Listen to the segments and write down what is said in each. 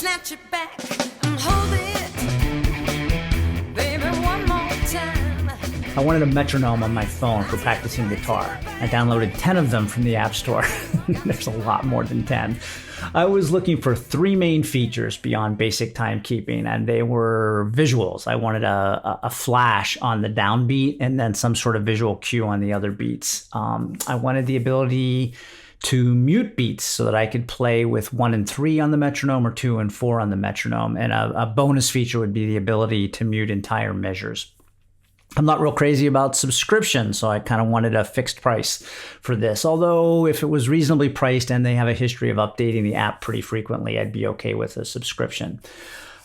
snatch it back and hold it, baby, one more time. I wanted a metronome on my phone for practicing guitar. I downloaded 10 of them from the App Store. There's a lot more than 10. I was looking for three main features beyond basic timekeeping, and they were visuals. I wanted a flash on the downbeat and then some sort of visual cue on the other beats. I wanted the ability to mute beats so that I could play with 1 and 3 on the metronome or 2 and 4 on the metronome. And a bonus feature would be the ability to mute entire measures. I'm not real crazy about subscription, so I kind of wanted a fixed price for this. Although if it was reasonably priced and they have a history of updating the app pretty frequently, I'd be okay with a subscription.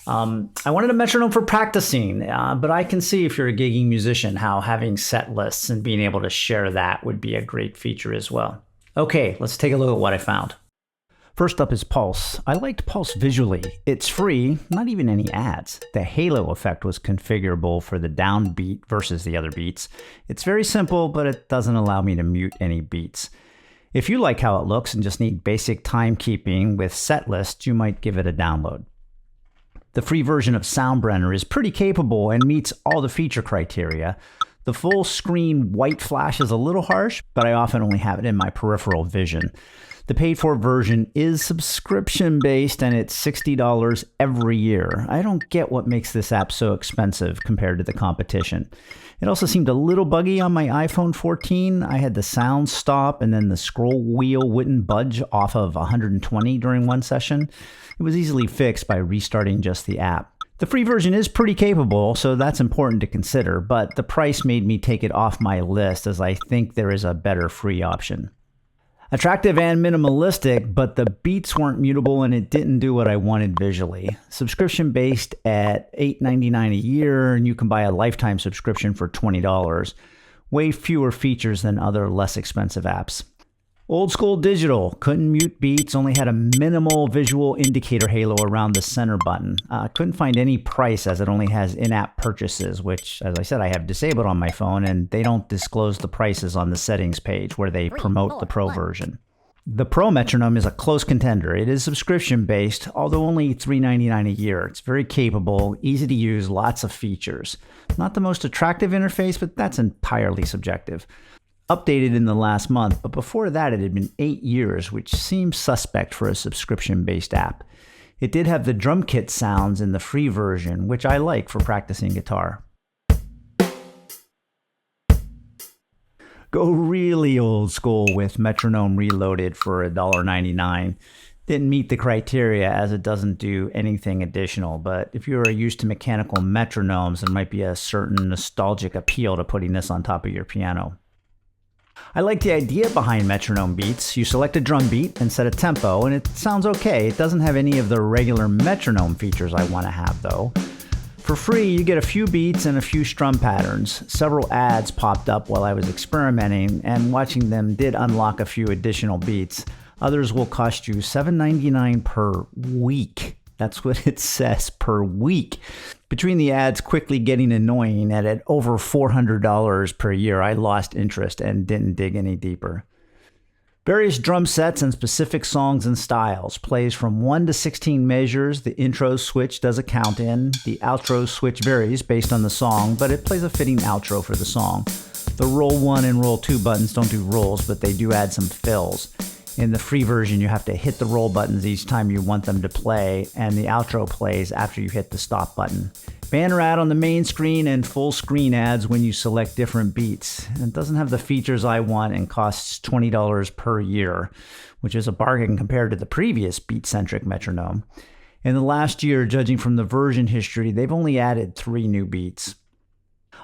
I wanted a metronome for practicing, but I can see if you're a gigging musician how having set lists and being able to share that would be a great feature as well. Okay, let's take a look at what I found. First up is Pulse. I liked Pulse visually. It's free, not even any ads. The halo effect was configurable for the downbeat versus the other beats. It's very simple, but it doesn't allow me to mute any beats. If you like how it looks and just need basic timekeeping with set lists, you might give it a download. The free version of Soundbrenner is pretty capable and meets all the feature criteria. The full screen white flash is a little harsh, but I often only have it in my peripheral vision. The paid-for version is subscription-based, and it's $60 every year. I don't get what makes this app so expensive compared to the competition. It also seemed a little buggy on my iPhone 14. I had the sound stop, and then the scroll wheel wouldn't budge off of 120 during one session. It was easily fixed by restarting just the app. The free version is pretty capable, so that's important to consider, but the price made me take it off my list as I think there is a better free option. Attractive and minimalistic, but the beats weren't mutable and it didn't do what I wanted visually. Subscription-based at $8.99 a year, and you can buy a lifetime subscription for $20. Way fewer features than other less expensive apps. Old school digital, couldn't mute beats, only had a minimal visual indicator halo around the center button. Couldn't find any price as it only has in-app purchases, which, as I said, I have disabled on my phone, and they don't disclose the prices on the settings page where they promote the Pro version. The Pro metronome is a close contender. It is subscription-based, although only $3.99 a year. It's very capable, easy to use, lots of features. Not the most attractive interface, but that's entirely subjective. Updated in the last month, but before that it had been 8 years, which seems suspect for a subscription-based app. It did have the drum kit sounds in the free version, which I like for practicing guitar. Go really old school with Metronome Reloaded for $1.99. Didn't meet the criteria as it doesn't do anything additional, but if you are used to mechanical metronomes, there might be a certain nostalgic appeal to putting this on top of your piano. I like the idea behind metronome beats. You select a drum beat and set a tempo, and it sounds okay. It doesn't have any of the regular metronome features I want to have, though. For free, you get a few beats and a few strum patterns. Several ads popped up while I was experimenting, and watching them did unlock a few additional beats. Others will cost you $7.99 per week. That's what it says, per week. Between the ads quickly getting annoying and at over $400 per year, I lost interest and didn't dig any deeper. Various drum sets and specific songs and styles. Plays from 1 to 16 measures. The intro switch does a count in. The outro switch varies based on the song, but it plays a fitting outro for the song. The roll 1 and roll 2 buttons don't do rolls, but they do add some fills. In the free version, you have to hit the roll buttons each time you want them to play, and the outro plays after you hit the stop button. Banner ad on the main screen and full screen ads when you select different beats. It doesn't have the features I want and costs $20 per year, which is a bargain compared to the previous beat-centric metronome. In the last year, judging from the version history, they've only added 3 new beats.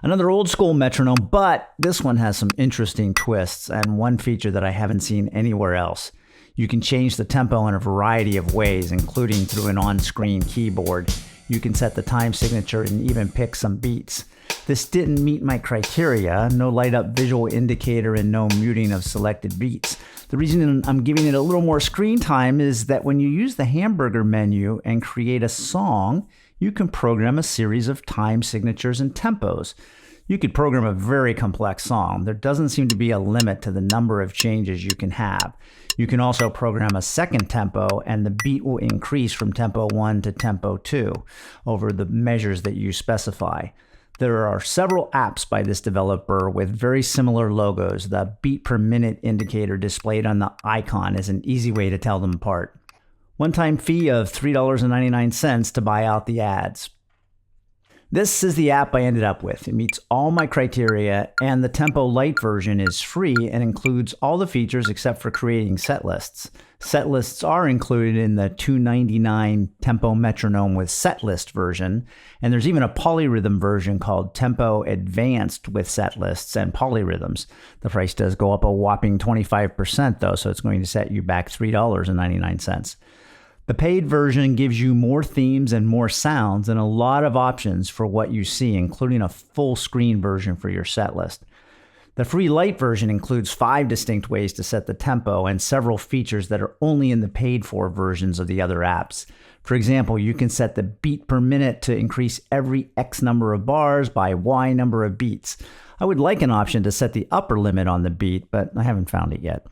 Another old school metronome, but this one has some interesting twists and one feature that I haven't seen anywhere else. You can change the tempo in a variety of ways, including through an on-screen keyboard. You can set the time signature and even pick some beats. This didn't meet my criteria, no light up visual indicator and no muting of selected beats. The reason I'm giving it a little more screen time is that when you use the hamburger menu and create a song, you can program a series of time signatures and tempos. You could program a very complex song. There doesn't seem to be a limit to the number of changes you can have. You can also program a second tempo, and the beat will increase from tempo 1 to tempo 2 over the measures that you specify. There are several apps by this developer with very similar logos. The beat per minute indicator displayed on the icon is an easy way to tell them apart. One-time fee of $3.99 to buy out the ads. This is the app I ended up with. It meets all my criteria, and the Tempo Lite version is free and includes all the features except for creating set lists. Set lists are included in the $2.99 Tempo Metronome with set list version, and there's even a polyrhythm version called Tempo Advanced with set lists and polyrhythms. The price does go up a whopping 25% though, so it's going to set you back $3.99. The paid version gives you more themes and more sounds and a lot of options for what you see, including a full screen version for your set list. The free Lite version includes 5 distinct ways to set the tempo and several features that are only in the paid-for versions of the other apps. For example, you can set the beat per minute to increase every X number of bars by Y number of beats. I would like an option to set the upper limit on the beat, but I haven't found it yet.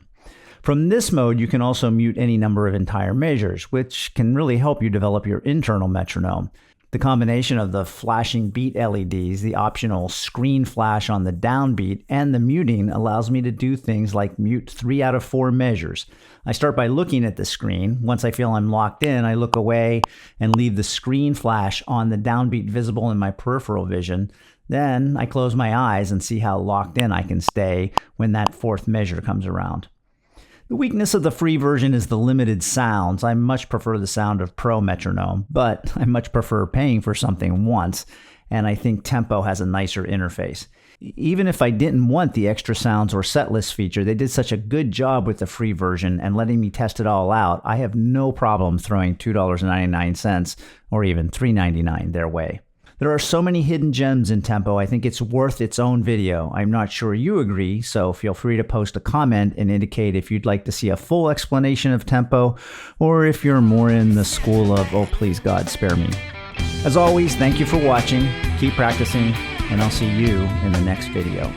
From this mode, you can also mute any number of entire measures, which can really help you develop your internal metronome. The combination of the flashing beat LEDs, the optional screen flash on the downbeat, and the muting allows me to do things like mute 3 out of 4 measures. I start by looking at the screen. Once I feel I'm locked in, I look away and leave the screen flash on the downbeat visible in my peripheral vision. Then I close my eyes and see how locked in I can stay when that 4th measure comes around. The weakness of the free version is the limited sounds. I much prefer the sound of Pro Metronome, but I much prefer paying for something once, and I think Tempo has a nicer interface. Even if I didn't want the extra sounds or setlist feature, they did such a good job with the free version and letting me test it all out, I have no problem throwing $2.99 or even $3.99 their way. There are so many hidden gems in Tempo, I think it's worth its own video. I'm not sure you agree, so feel free to post a comment and indicate if you'd like to see a full explanation of Tempo, or if you're more in the school of, oh please God, spare me. As always, thank you for watching, keep practicing, and I'll see you in the next video.